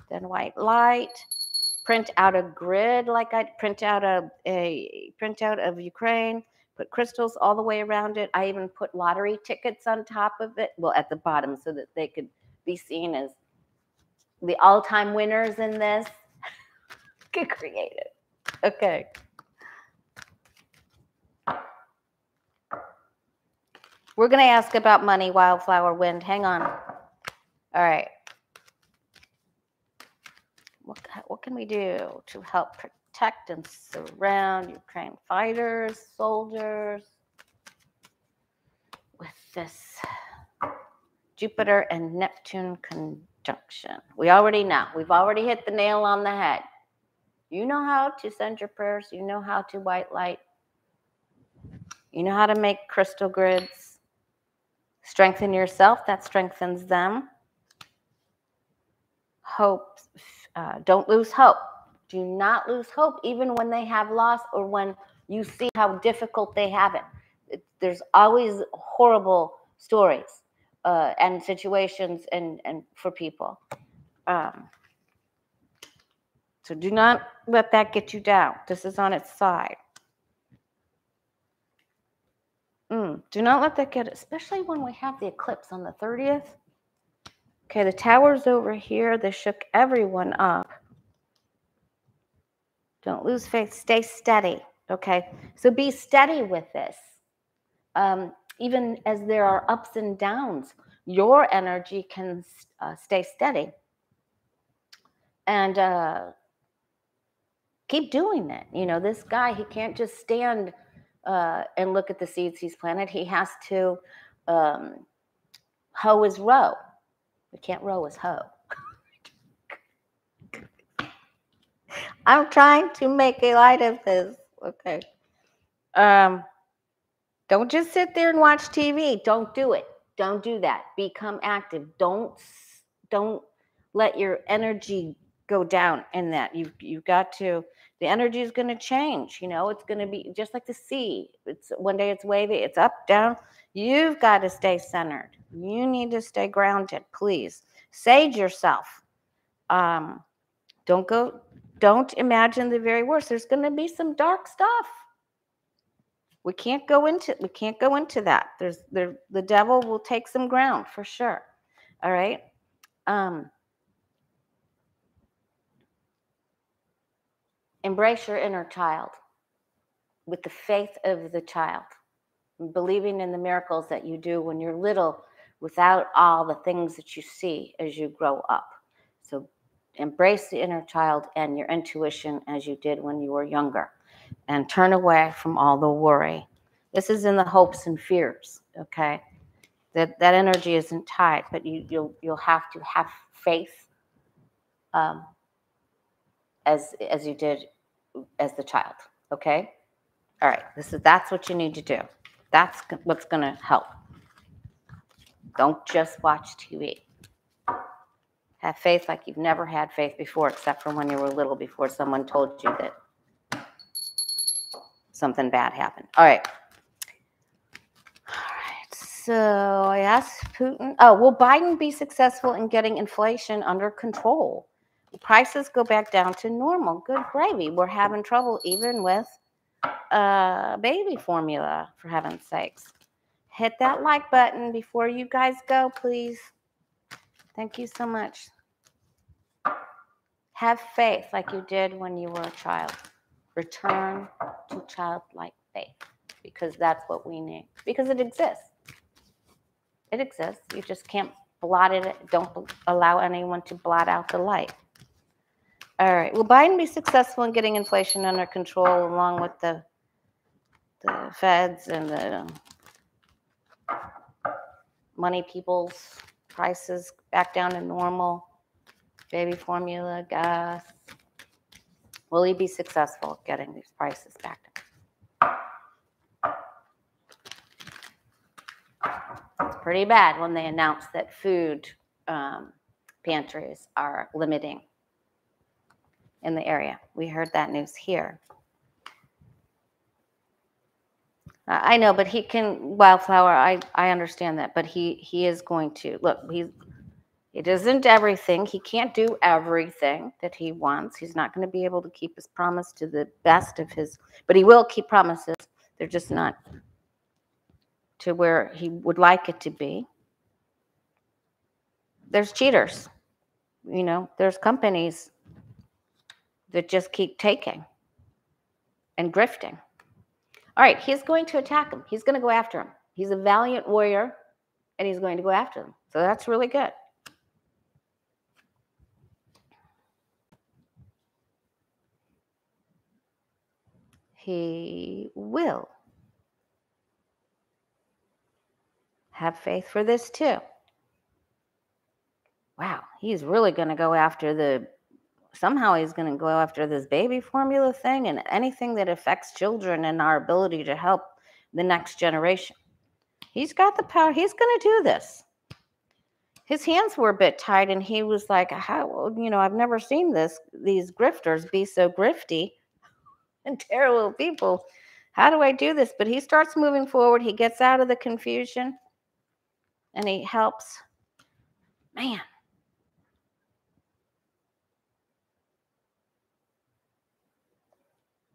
[SPEAKER 1] Then white light, print out a grid like I print out a printout of Ukraine, put crystals all the way around it. I even put lottery tickets on top of it, well, at the bottom, so that they could be seen as the all-time winners in this. Get creative. Okay. We're going to ask about money, wildflower, wind. Hang on. All right. What can we do to help protect and surround Ukraine fighters, soldiers, with this Jupiter and Neptune conjunction? We already know. We've already hit the nail on the head. You know how to send your prayers. You know how to white light. You know how to make crystal grids. Strengthen yourself. That strengthens them. Hope. Don't lose hope. Do not lose hope, even when they have lost or when you see how difficult they have it. There's always horrible stories, and situations and for people. So do not let that get you down. This is on its side. Do not let that get, especially when we have the eclipse on the 30th. Okay, the tower's over here. They shook everyone up. Don't lose faith. Stay steady. Okay, so be steady with this. Even as there are ups and downs, your energy can stay steady. And keep doing it. You know, this guy, he can't just stand and look at the seeds he's planted. He has to hoe his row. We can't row his hoe. I'm trying to make a light of this. Okay. Don't just sit there and watch TV. Don't do it. Don't do that. Become active. Don't let your energy go down in that. You've got to, the energy is going to change. You know, it's going to be just like the sea. It's one day it's wavy, it's up, down. You've got to stay centered. You need to stay grounded, please. Sage yourself. Don't imagine the very worst. There's going to be some dark stuff. We can't go into that. The devil will take some ground for sure. All right. Embrace your inner child with the faith of the child, believing in the miracles that you do when you're little without all the things that you see as you grow up. So embrace the inner child and your intuition as you did when you were younger, and turn away from all the worry. This is in the hopes and fears, okay? That energy isn't tied, but you'll have to have faith as you did as the child, okay? All right, that's what you need to do. That's what's going to help. Don't just watch TV. Have faith like you've never had faith before, except for when you were little, before someone told you that something bad happened. All right. So I asked Putin, will Biden be successful in getting inflation under control? Prices go back down to normal. Good gravy. We're having trouble even with baby formula, for heaven's sakes. Hit that like button before you guys go, please. Thank you so much. Have faith like you did when you were a child. Return to childlike faith, because that's what we need. Because it exists. It exists. You just can't blot it. Don't allow anyone to blot out the light. All right. Will Biden be successful in getting inflation under control, along with the feds and the money people's prices back down to normal? Baby formula, gas. Will he be successful at getting these prices back down? It's pretty bad when they announce that food pantries are limiting in the area. We heard that news here. I know, but he can, Wildflower, I understand that, but he is going to, look, it isn't everything. He can't do everything that he wants. He's not going to be able to keep his promise to the best of his, but he will keep promises. They're just not to where he would like it to be. There's cheaters. You know, there's companies that just keep taking and grifting. All right, he's going to attack him. He's going to go after him. He's a valiant warrior, and he's going to go after them. So that's really good. He will. Have faith for this too. Wow, he's really going to go after somehow he's going to go after this baby formula thing and anything that affects children and our ability to help the next generation. He's got the power. He's going to do this. His hands were a bit tied, and he was like, how, I've never seen these grifters be so grifty and terrible people. How do I do this? But he starts moving forward. He gets out of the confusion. and he helps. Man.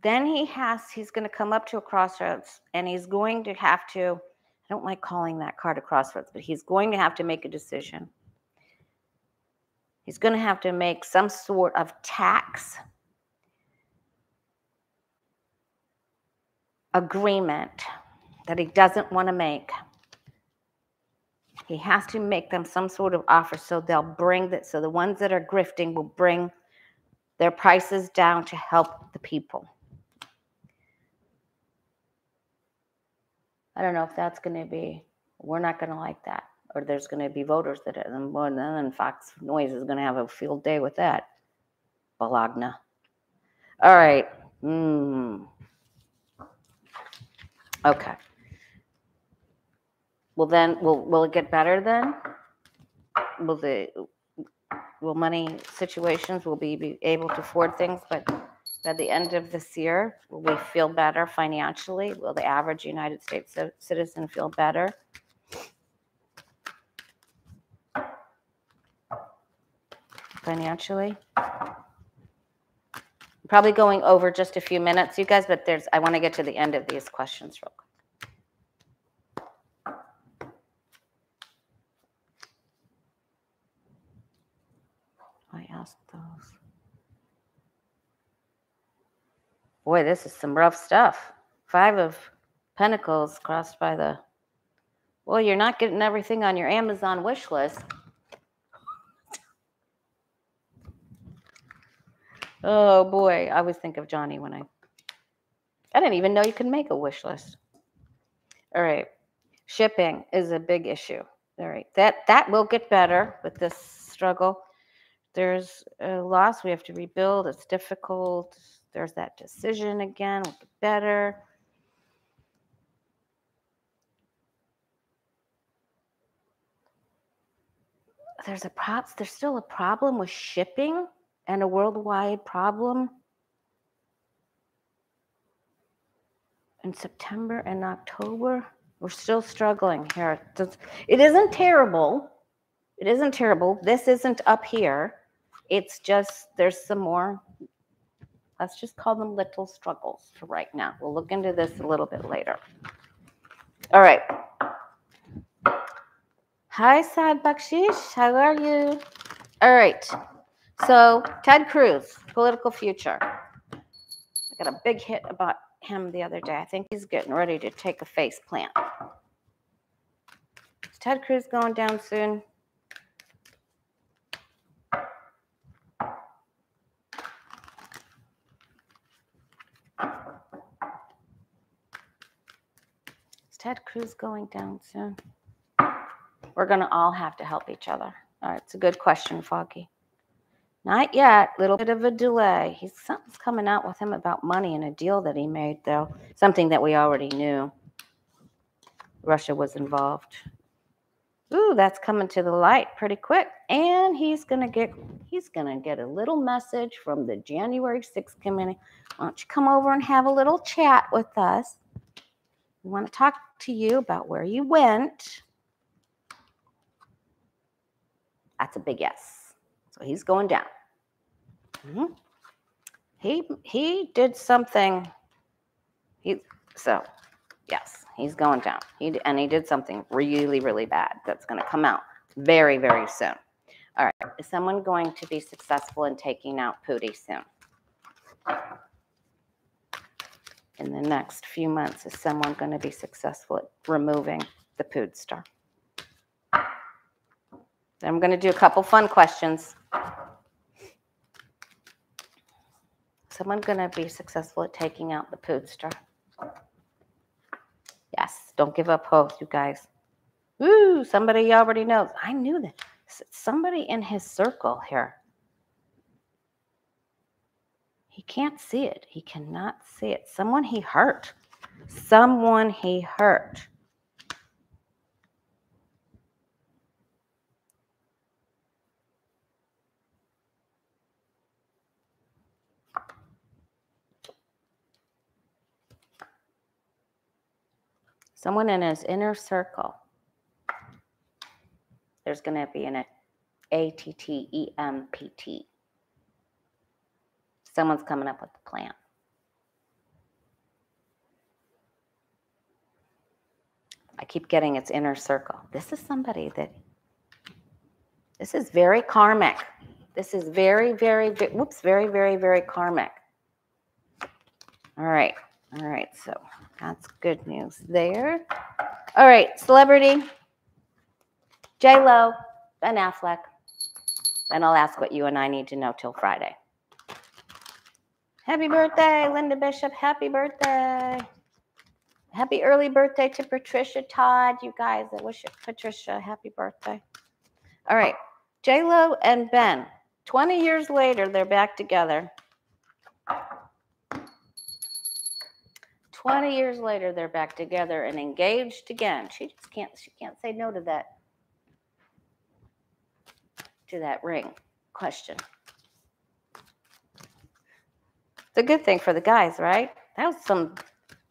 [SPEAKER 1] Then he's going to come up to a crossroads, and he's going to have to, I don't like calling that card a crossroads, but he's going to have to make a decision. He's going to have to make some sort of tax agreement that he doesn't want to make. He has to make them some sort of offer so they'll bring that, so the ones that are grifting will bring their prices down to help the people. I don't know if that's going to be, we're not going to like that. Or there's going to be voters that, and then Fox Noise is going to have a field day with that. Bologna. All right. Okay. Well, then, will it get better then? Will money situations, will we be able to afford things, but by the end of this year, will we feel better financially? Will the average United States citizen feel better? Financially? Probably going over just a few minutes, you guys, but I want to get to the end of these questions real quick. I asked those. Boy, this is some rough stuff. 5 of Pentacles crossed by the... Well, you're not getting everything on your Amazon wish list. Oh, boy. I always think of Johnny when I didn't even know you could make a wish list. All right. Shipping is a big issue. All right. That will get better with this struggle. There's a loss we have to rebuild. It's difficult. There's that decision again. We'll get better. There's still a problem with shipping, and a worldwide problem in September and October. We're still struggling here. It isn't terrible. It isn't terrible. This isn't up here. It's just there's some more. Let's just call them little struggles for right now. We'll look into this a little bit later. All right. Hi, Sad Bakshish. How are you? All right. So, Ted Cruz, political future. I got a big hit about him the other day. I think he's getting ready to take a face plant. Is Ted Cruz going down soon? Is Ted Cruz going down soon? We're going to all have to help each other. All right, it's a good question, Foggy. Not yet. Little bit of a delay. Something's coming out with him about money and a deal that he made, though. Something that we already knew. Russia was involved. Ooh, that's coming to the light pretty quick. And he's gonna get a little message from the January 6th committee. Why don't you come over and have a little chat with us? We want to talk to you about where you went. That's a big yes. So he's going down. Mm-hmm. He did something. Yes, he's going down. He did something really, really bad that's going to come out very, very soon. All right. Is someone going to be successful in taking out Putin soon? In the next few months, is someone going to be successful at removing the Putin star? Then I'm going to do a couple fun questions. Someone going to be successful at taking out the Putin star? Yes, don't give up hope, you guys. Ooh, somebody already knows. I knew that. Somebody in his circle here. He can't see it. He cannot see it. Someone he hurt. Someone he hurt. Someone in his inner circle. There's going to be an ATTEMPT. Someone's coming up with the plan. I keep getting its inner circle. This is somebody that, this is very karmic. This is very, very, very, very, very karmic. All right. So that's good news there. All right, celebrity. J-Lo, Ben Affleck. And I'll ask what you and I need to know till Friday. Happy birthday, Linda Bishop. Happy birthday. Happy early birthday to Patricia Todd. You guys, I wish Patricia happy birthday. All right, J-Lo and Ben. 20 years later, they're back together. 20 years later, they're back together and engaged again. She can't say no to that ring. Question. It's a good thing for the guys, right? Is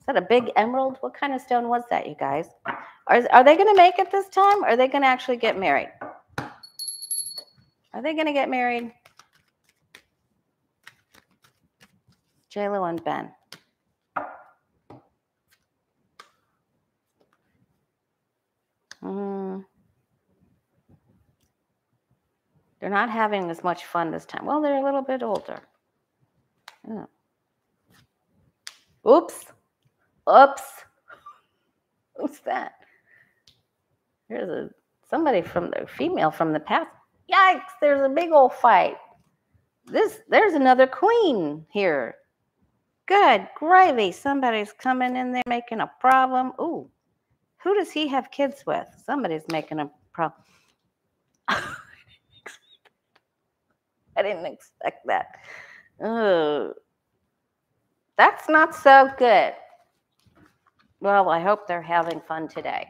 [SPEAKER 1] that a big emerald? What kind of stone was that, you guys? Are they going to make it this time? Or are they going to actually get married? Are they going to get married? J-Lo and Ben. They're not having as much fun this time. Well, they're a little bit older. Oh. Oops. Who's that? Here's somebody female from the past. Yikes, there's a big old fight. There's another queen here. Good gravy. Somebody's coming in there making a problem. Ooh. Who does he have kids with? Somebody's making a problem. I didn't expect that. That's not so good. Well, I hope they're having fun today.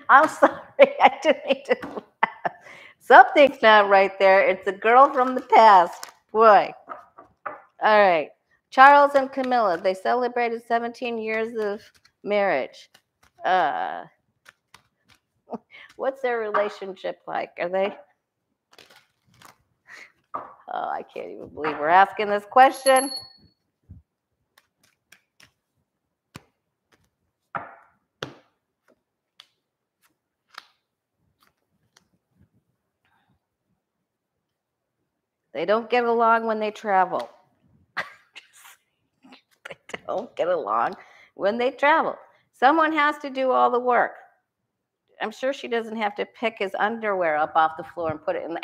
[SPEAKER 1] I'm sorry. I didn't mean to laugh. Something's not right there. It's a girl from the past. Boy. All right. Charles and Camilla, they celebrated 17 years of marriage. What's their relationship like? Are they? Oh, I can't even believe we're asking this question. They don't get along when they travel. They don't get along when they travel. Someone has to do all the work. I'm sure she doesn't have to pick his underwear up off the floor and put it in the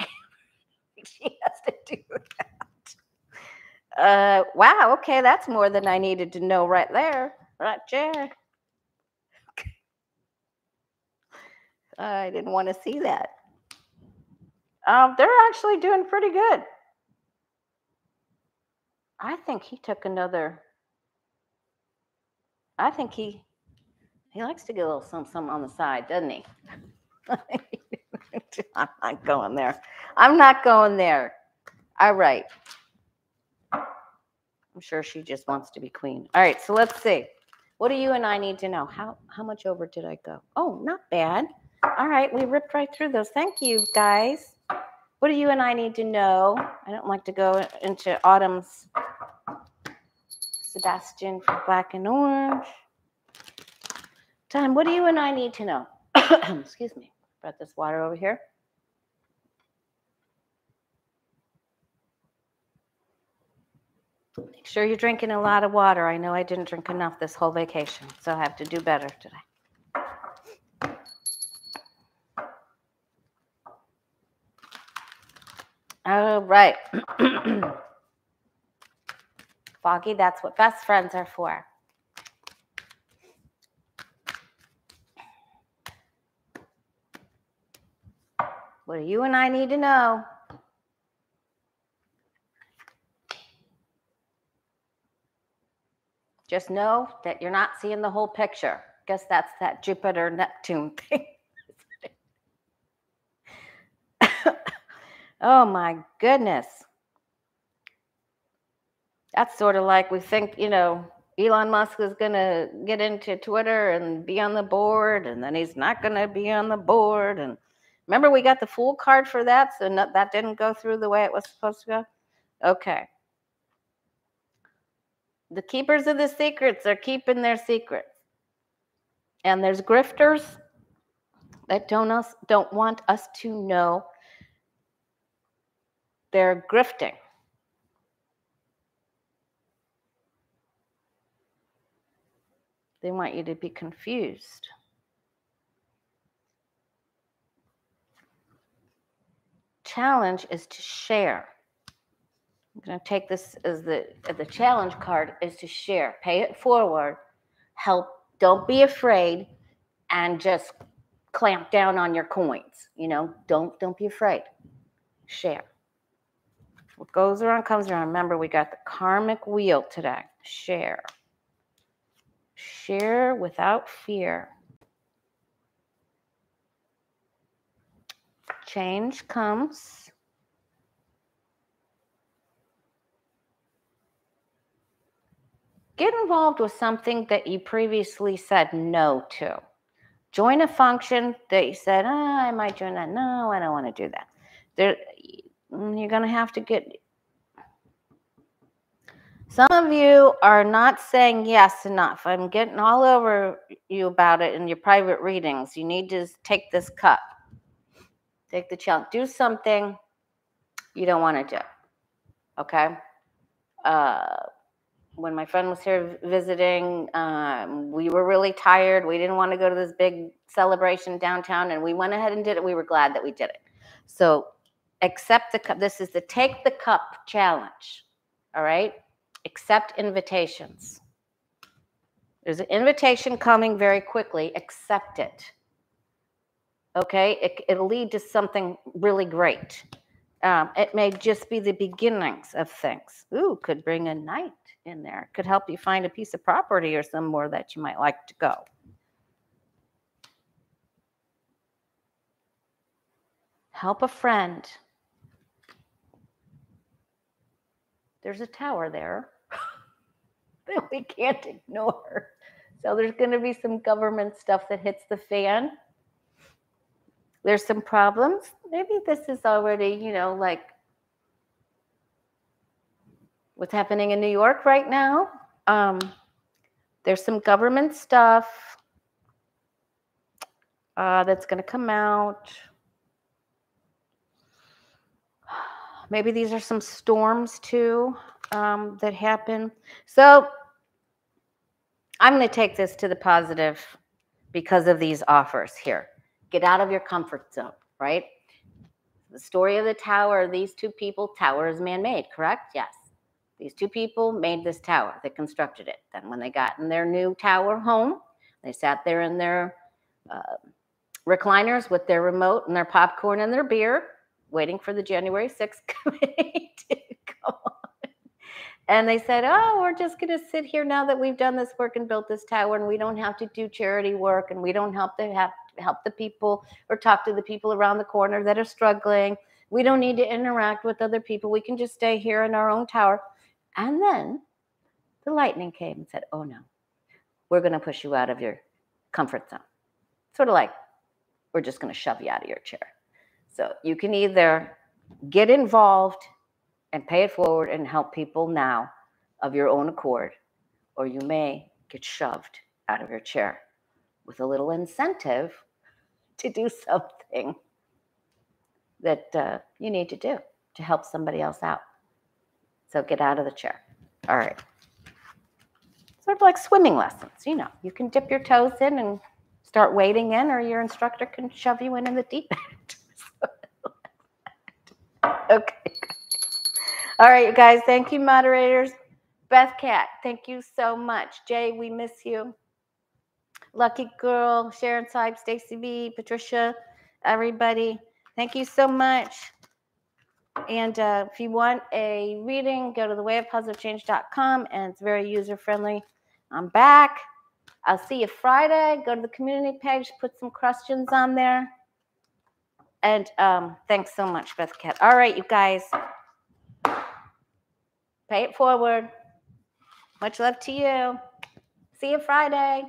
[SPEAKER 1] she has to do that. Wow, okay, that's more than I needed to know right there. Right there. I didn't want to see that. They're actually doing pretty good. I think he took another. I think he likes to get a little something on the side, doesn't he? I'm not going there. I'm not going there. All right. I'm sure she just wants to be queen. All right, so let's see. What do you and I need to know? How much over did I go? Oh, not bad. All right, we ripped right through those. Thank you, guys. What do you and I need to know? I don't like to go into Autumn's Sebastian for Black and Orange. Time, what do you and I need to know? Excuse me. Brought this water over here. Make sure you're drinking a lot of water. I know I didn't drink enough this whole vacation, so I have to do better today. All right. Foggy, that's what best friends are for. What do you and I need to know? Just know that you're not seeing the whole picture. Guess that's that Jupiter Neptune thing. Oh my goodness. That's sort of like we think, Elon Musk is going to get into Twitter and be on the board, and then he's not going to be on the board. And remember, we got the Fool card for that, so that didn't go through the way it was supposed to go. Okay. The keepers of the secrets are keeping their secrets. And there's grifters that don't want us to know they're grifting. They want you to be confused. Challenge is to share. I'm going to take this as the challenge card is to share. Pay it forward. Help. Don't be afraid, and just clamp down on your coins. You know, don't be afraid. Share. What goes around comes around. Remember, we got the karmic wheel today. Share. Share without fear. Change comes. Get involved with something that you previously said no to. Join a function that you said, I might join that. No, I don't want to do that. You're going to have to get... Some of you are not saying yes enough. I'm getting all over you about it in your private readings. You need to take this cup. Take the challenge. Do something you don't want to do. Okay? When my friend was here visiting, we were really tired. We didn't want to go to this big celebration downtown, and we went ahead and did it. We were glad that we did it. So accept the cup. This is the Take the Cup challenge. All right? Accept invitations. There's an invitation coming very quickly. Accept it. Okay? It'll lead to something really great. It may just be the beginnings of things. Ooh, could bring a knight in there. Could help you find a piece of property or somewhere that you might like to go. Help a friend. There's a tower there that we can't ignore. So there's going to be some government stuff that hits the fan. There's some problems. Maybe this is already, like what's happening in New York right now. There's some government stuff that's going to come out. Maybe these are some storms too that happen. So I'm going to take this to the positive because of these offers here. Get out of your comfort zone, right? The story of the tower, these two people, tower is man-made, correct? Yes. These two people made this tower. They constructed it. Then when they got in their new tower home, they sat there in their recliners with their remote and their popcorn and their beer, waiting for the January 6th committee to go on. And they said, oh, we're just going to sit here now that we've done this work and built this tower, and we don't have to do charity work, and we don't help the people or talk to the people around the corner that are struggling. We don't need to interact with other people. We can just stay here in our own tower. And then the lightning came and said, oh, no, we're going to push you out of your comfort zone. Sort of like we're just going to shove you out of your chair. So you can either get involved and pay it forward and help people now of your own accord, or you may get shoved out of your chair with a little incentive to do something that you need to do to help somebody else out. So get out of the chair. All right. Sort of like swimming lessons, You can dip your toes in and start wading in, or your instructor can shove you in the deep end. Okay. All right, you guys. Thank you, moderators. Beth Cat, thank you so much. Jay, we miss you. Lucky Girl, Sharon Sype, Stacy B, Patricia, everybody. Thank you so much. And if you want a reading, go to thewayofpositivechange.com, and it's very user-friendly. I'm back. I'll see you Friday. Go to the community page, put some questions on there. And thanks so much, Beth Cat. All right, you guys. Pay it forward. Much love to you. See you Friday.